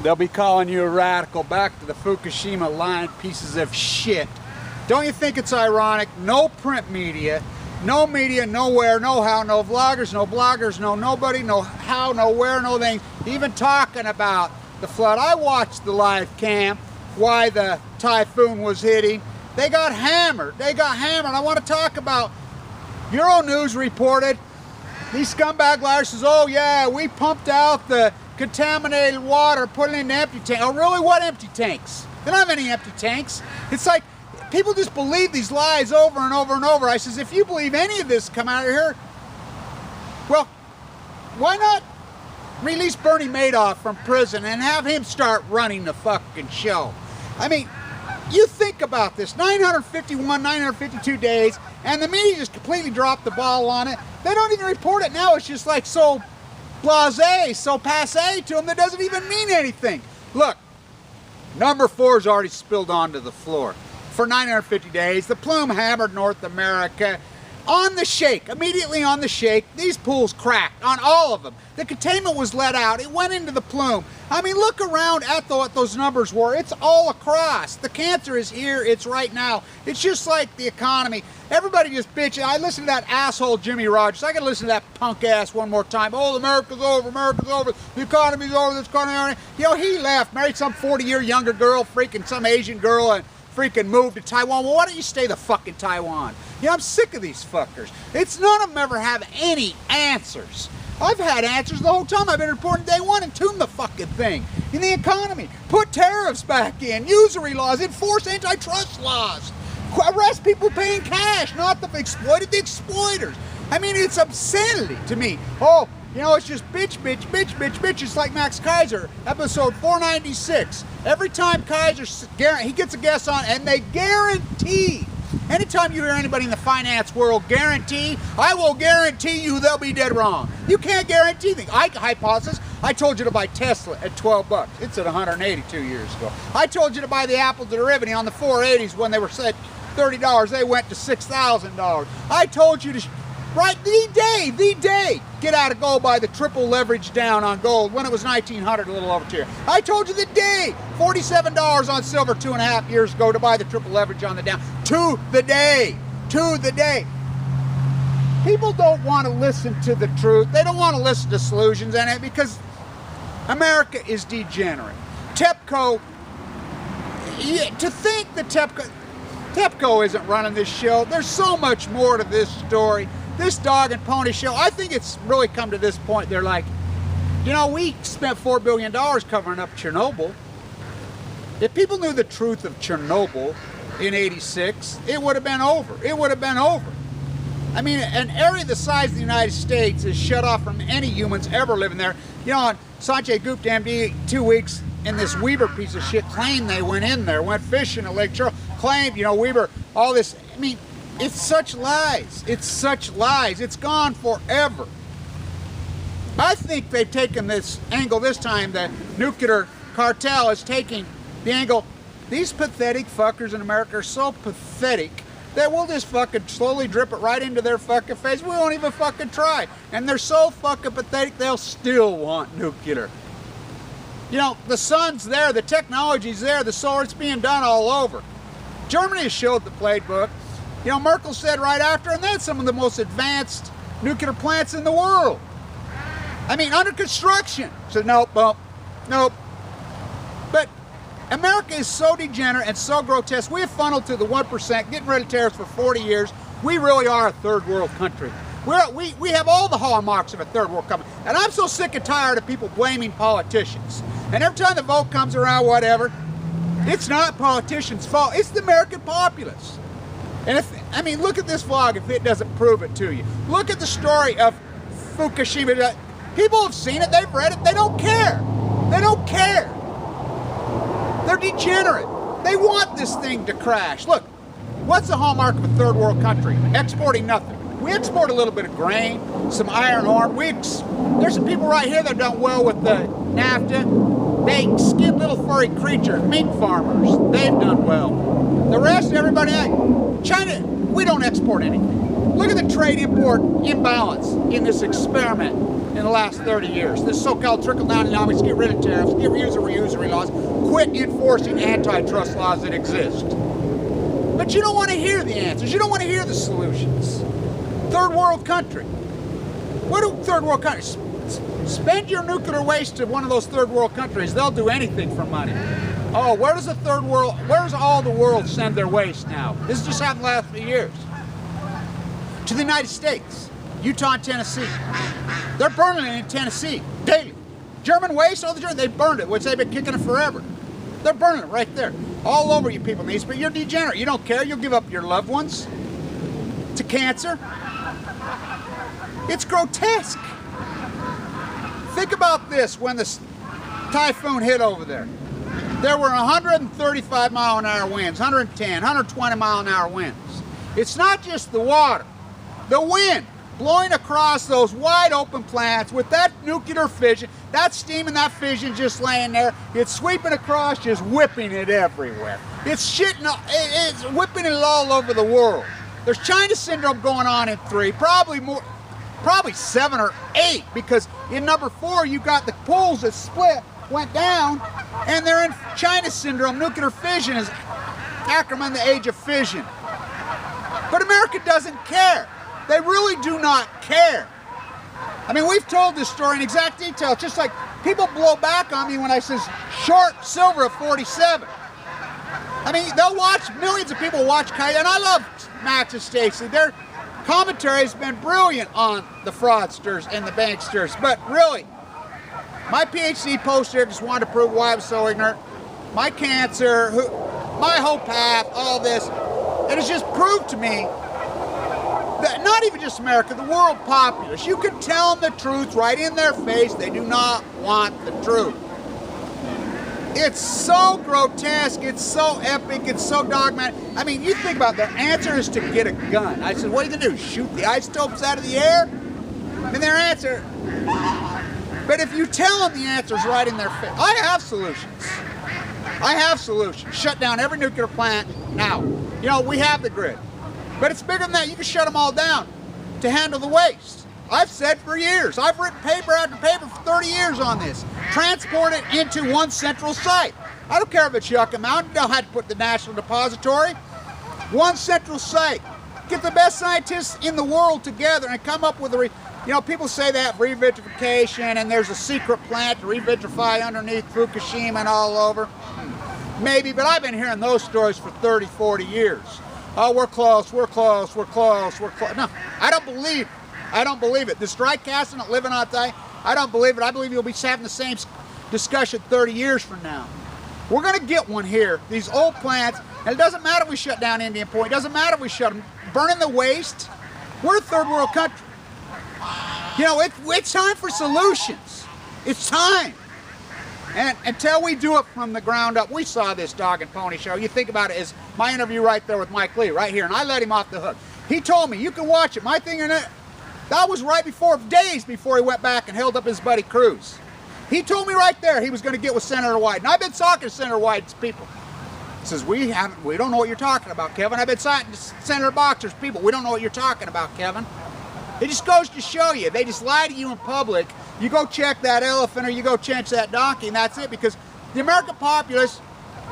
They'll be calling you a radical. Back to the Fukushima line, pieces of shit. Don't you think it's ironic? No print media, nowhere, no how, no vloggers, no bloggers, no nobody, no how, no where, no thing, even talking about the flood. I watched the live cam, why the typhoon was hitting. They got hammered. I want to talk about Euronews reported, these scumbag liars says, oh yeah, we pumped out the contaminated water, put it in the empty tank. Oh really, what empty tanks? They don't have any empty tanks. It's like, people just believe these lies over and over and over. I says, if you believe any of this come out of here, well, why not release Bernie Madoff from prison and have him start running the fucking show? I mean, you think about this, 951, 952 days, and the media just completely dropped the ball on it. They don't even report it now. It's just like so blasé, so passé to them that doesn't even mean anything. Look, number 4 is already spilled onto the floor. For 950 days, the plume hammered North America. On the shake, immediately on the shake, these pools cracked, on all of them. The containment was let out, it went into the plume. I mean, look around at what those numbers were. It's all across. The cancer is here, it's right now. It's just like the economy. Everybody just bitching. I listened to that asshole Jimmy Rogers. I gotta listen to that punk ass one more time. Oh, America's over, the economy's over, this economy. You know, he left, married some 40-year younger girl, freaking some Asian girl, and freaking moved to Taiwan. Well, why don't you stay the fucking Taiwan? You know, I'm sick of these fuckers. It's none of them ever have any answers. I've had answers the whole time I've been reporting day one and tune the fucking thing. In the economy, put tariffs back in, usury laws, enforce antitrust laws, arrest people paying cash, not the exploited, the exploiters. I mean, it's obscenity to me. Oh, you know, it's just bitch, bitch, bitch, bitch, bitch. It's like Max Kaiser, episode 496. Every time Kaiser, he gets a guest on, and they guarantee, anytime you hear anybody in the finance world guarantee, I will guarantee you they'll be dead wrong. You can't guarantee things. I hypothesis, I told you to buy Tesla at 12 bucks. It's at 182 years ago. I told you to buy the Apple derivative on the 480s when they were set $30. They went to $6,000. I told you to, right, the day, get out of gold by the triple leverage down on gold when it was 1900, a little over 2 years. I told you the day, $47 on silver 2.5 years ago to buy the triple leverage on the down. To the day. People don't want to listen to the truth. They don't want to listen to solutions in it because America is degenerate. TEPCO, to think that TEPCO isn't running this show, there's so much more to this story. This dog and pony show, I think it's really come to this point. They're like, you know, we spent $4 billion covering up Chernobyl. If people knew the truth of Chernobyl in '86, it would have been over. It would have been over. I mean, an area the size of the United States is shut off from any humans ever living there. You know, on Sanjay Gupta, MD, 2 weeks in this Weaver piece of shit, claimed they went in there, went fishing at Lake Charles, claimed, you know, Weaver, all this. I mean, it's such lies. It's such lies. It's gone forever. I think they've taken this angle this time. The nuclear cartel is taking the angle. These pathetic fuckers in America are so pathetic that we'll just fucking slowly drip it right into their fucking face. We won't even fucking try. And they're so fucking pathetic, they'll still want nuclear. You know, the sun's there, the technology's there, the solar, it's being done all over. Germany has showed the playbook. You know, Merkel said right after, and that's some of the most advanced nuclear plants in the world. I mean, under construction. So nope, nope. But America is so degenerate and so grotesque. We have funneled to the 1%, getting rid of tariffs for 40 years. We really are a third world country. We have all the hallmarks of a third world country. And I'm so sick and tired of people blaming politicians. And every time the vote comes around, whatever, it's not politicians' fault. It's the American populace. And I mean, look at this vlog if it doesn't prove it to you. Look at the story of Fukushima. People have seen it, they've read it, they don't care. They don't care. They're degenerate. They want this thing to crash. Look, what's the hallmark of a third world country? Exporting nothing. We export a little bit of grain, some iron ore. There's some people right here that have done well with the NAFTA. They skin little furry creatures, meat farmers. They've done well. The rest, everybody, China, we don't export anything. Look at the trade-import imbalance in this experiment in the last 30 years. This so-called trickle-down economics, get rid of tariffs, get rid of reuser laws, quit enforcing antitrust laws that exist. But you don't want to hear the answers. You don't want to hear the solutions. Third world country. What do third world countries? Spend your nuclear waste to one of those third world countries. They'll do anything for money. Oh, where does the third world, where does all the world send their waste now? This has just happened the last few years. To the United States, Utah and Tennessee. They're burning it in Tennessee daily. German waste, all the German, they burned it, which they've been kicking it forever. They're burning it right there. All over you people in the East, but you're degenerate. You don't care. You'll give up your loved ones to cancer. It's grotesque. Think about this when the typhoon hit over there. There were 135 mile an hour winds, 110, 120 mile an hour winds. It's not just the water, the wind blowing across those wide open plants with that nuclear fission, that steam and that fission just laying there. It's sweeping across, just whipping it everywhere. It's whipping it all over the world. There's China syndrome going on in 3, probably more, probably 7 or 8, because in number 4 you got the poles that split, went down, and they're in China syndrome. Nuclear fission is Ackerman, the age of fission. But America doesn't care. They really do not care. I mean, we've told this story in exact detail. It's just like people blow back on me when I says short silver at 47. I mean, they'll watch, millions of people watch Kite, and I love Max and Stacy. Their commentary has been brilliant on the fraudsters and the banksters. But really, my PhD poster just wanted to prove why I was so ignorant. My cancer, my whole path, all this. It has just proved to me that not even just America, the world populace, you can tell them the truth right in their face. They do not want the truth. It's so grotesque, it's so epic, it's so dogmatic. I mean, you think about it, their answer is to get a gun. I said, what are you going to do, shoot the isotopes out of the air? And their answer, but if you tell them the answer is right in their face, I have solutions. I have solutions. Shut down every nuclear plant now. You know, we have the grid. But it's bigger than that. You can shut them all down to handle the waste. I've said for years. I've written paper after paper for 30 years on this. Transport it into one central site. I don't care if it's Yucca Mountain. You don't have to put the National Depository. One central site. Get the best scientists in the world together and come up with a... You know, people say that revitrification and there's a secret plant to revitrify underneath Fukushima and all over. Maybe, but I've been hearing those stories for 30, 40 years. Oh, we're close, we're close, we're close, we're close. No, I don't believe it. I don't believe it. This dry casting not living on time, I don't believe it. I believe you'll be having the same discussion 30 years from now. We're going to get one here, these old plants, and it doesn't matter if we shut down Indian Point, it doesn't matter if we shut them, burning the waste. We're a third world country. You know, it's time for solutions. It's time. And until we do it from the ground up, we saw this dog and pony show. You think about it as my interview right there with Mike Lee, right here, and I let him off the hook. He told me, you can watch it. My thing in it, that was right before, days before he went back and held up his buddy Cruz. He told me right there he was going to get with Senator Wyden. And I've been talking to Senator Wyden's people. He says, we don't know what you're talking about, Kevin. I've been talking to Senator Boxer's people. We don't know what you're talking about, Kevin. It just goes to show you. They just lie to you in public. You go check that elephant or you go check that donkey and that's it. Because the American populace,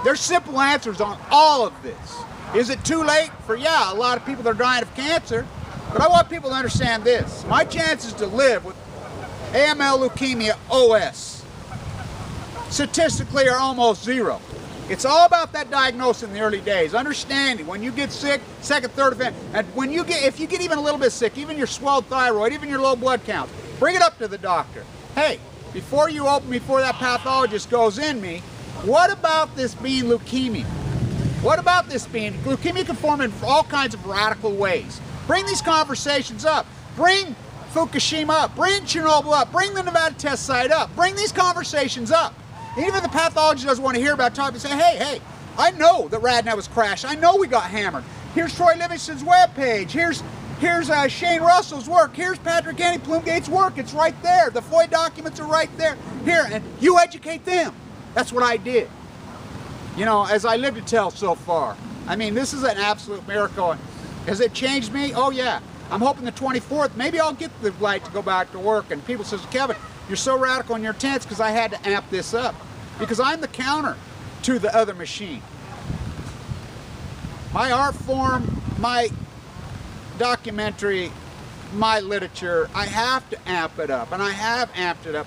there's simple answers on all of this. Is it too late for, yeah, a lot of people that are dying of cancer. But I want people to understand this. My chances to live with AML leukemia OS statistically are almost zero. It's all about that diagnosis in the early days. Understanding when you get sick, second, third event, and when you get, if you get even a little bit sick, even your swelled thyroid, even your low blood count, bring it up to the doctor. Hey, before you open, before that pathologist goes in me, what about this being leukemia? What about this being, leukemia can form in all kinds of radical ways. Bring these conversations up. Bring Fukushima up. Bring Chernobyl up. Bring the Nevada test site up. Bring these conversations up. Even if the pathologist doesn't want to hear about it, say, hey, I know that RadNet was crashed. I know we got hammered. Here's Troy Livingston's webpage. Here's Shane Russell's work. Here's Patrick Henry Plumgate's work. It's right there. The FOIA documents are right there. Here, and you educate them. That's what I did. You know, as I live to tell so far. I mean, this is an absolute miracle. Has it changed me? Oh, yeah. I'm hoping the 24th, maybe I'll get the light to go back to work. And people says, Kevin, you're so radical and you're intense because I had to amp this up. Because I'm the counter to the other machine. My art form, my documentary, my literature, I have to amp it up, and I have amped it up.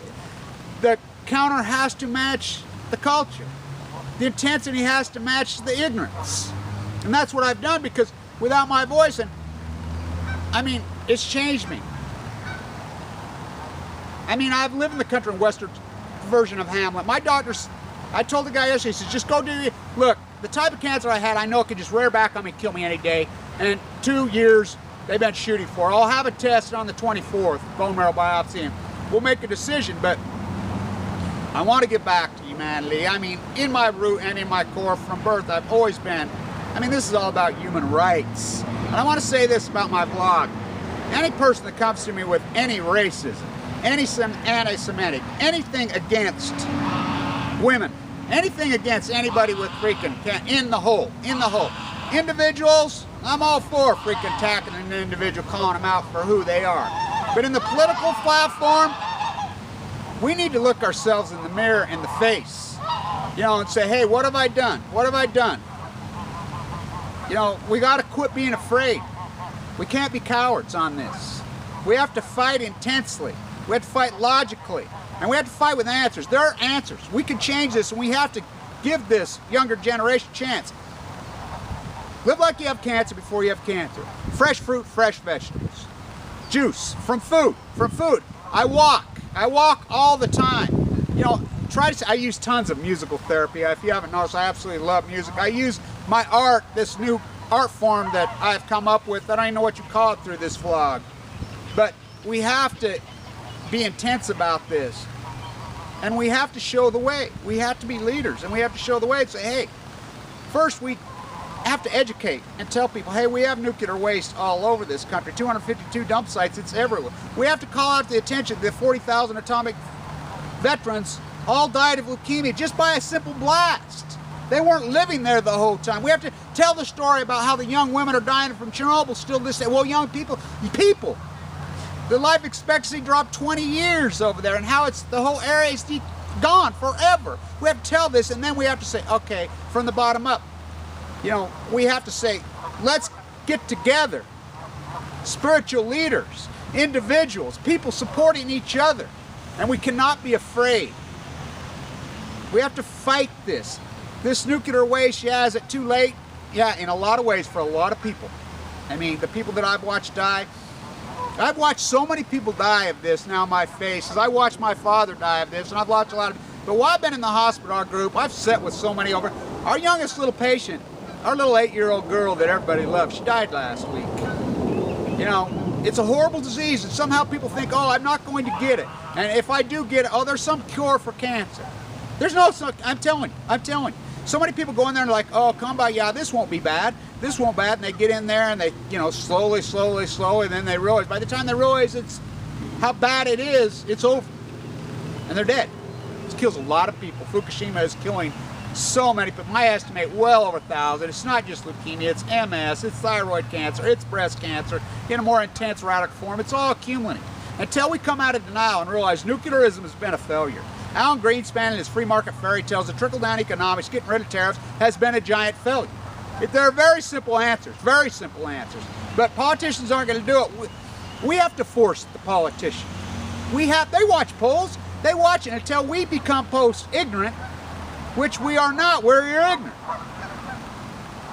The counter has to match the culture. The intensity has to match the ignorance. And that's what I've done, because without my voice, and I mean, it's changed me. I mean, I've lived in the country in Western version of Hamlet. My doctors, I told the guy yesterday, he says, just go do it. Look, the type of cancer I had, I know it could just rear back on me and kill me any day. And 2 years, they've been shooting for. I'll have a test on the 24th, bone marrow biopsy, and we'll make a decision. But I want to get back to humanity. I mean, in my root and in my core from birth, I've always been, I mean, this is all about human rights. And I want to say this about my vlog. Any person that comes to me with any racism, any anti-Semitic, anything against women, anything against anybody with freaking, in the hole. Individuals, I'm all for freaking attacking an individual, calling them out for who they are. But in the political platform, we need to look ourselves in the mirror in the face, you know, and say, hey, what have I done? What have I done? You know, we got to quit being afraid. We can't be cowards on this. We have to fight intensely. We have to fight logically. And we have to fight with answers. There are answers. We can change this, and we have to give this younger generation a chance. Live like you have cancer before you have cancer. Fresh fruit, fresh vegetables. Juice from food, I walk all the time. You know, I use tons of musical therapy. If you haven't noticed, I absolutely love music. I use my art, this new art form that I've come up with, that I don't know what you call it through this vlog. But we have to be intense about this. And we have to show the way. We have to be leaders, and we have to show the way and say, hey, first we have to educate and tell people, hey, we have nuclear waste all over this country, 252 dump sites, it's everywhere. We have to call out the attention, the 40,000 atomic veterans all died of leukemia just by a simple blast. They weren't living there the whole time. We have to tell the story about how the young women are dying from Chernobyl still this day. Well, young people, the life expectancy dropped 20 years over there, and how it's, the whole area is gone forever. We have to tell this, and then we have to say, okay, from the bottom up, you know, we have to say, let's get together. Spiritual leaders, individuals, people supporting each other. And we cannot be afraid. We have to fight this. This nuclear waste, yeah, is it too late? Yeah, in a lot of ways for a lot of people. I mean, the people that I've watched die, I've watched so many people die of this now in my face. As I watched my father die of this, and I've watched a lot of, but while I've been in the hospital, our group, I've sat with so many over. Our youngest little patient, our little 8-year-old girl that everybody loves, she died last week. You know, it's a horrible disease, and somehow people think, oh, I'm not going to get it. And if I do get it, oh, there's some cure for cancer. There's no, I'm telling you. So many people go in there and they're like, oh, come by, yeah, this won't be bad. This won't be bad. And they get in there and they, you know, slowly, and then they realize, by the time they realize it's how bad it is, it's over. And they're dead. This kills a lot of people. Fukushima is killing so many people. I estimate well over 1,000. It's not just leukemia, it's MS, it's thyroid cancer, it's breast cancer, in a more intense radical form. It's all accumulating. Until we come out of denial and realize nuclearism has been a failure. Alan Greenspan and his free market fairy tales, the trickle-down economics, getting rid of tariffs, has been a giant failure. There are very simple answers, but politicians aren't going to do it. We have to force the politicians. They watch polls, they watch it until we become post-ignorant, which we are not, we're ignorant.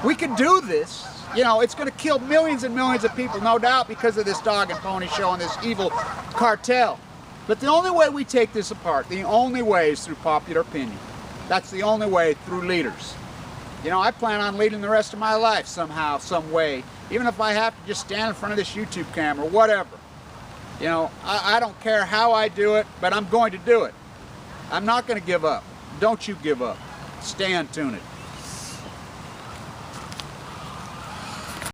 We can do this. You know, it's going to kill millions and millions of people, no doubt, because of this dog and pony show and this evil cartel. But the only way we take this apart, the only way is through popular opinion. That's the only way, through leaders. You know, I plan on leading the rest of my life somehow, some way. Even if I have to just stand in front of this YouTube camera, whatever. You know, I don't care how I do it, but I'm going to do it. I'm not going to give up. Don't you give up. Stay untuned.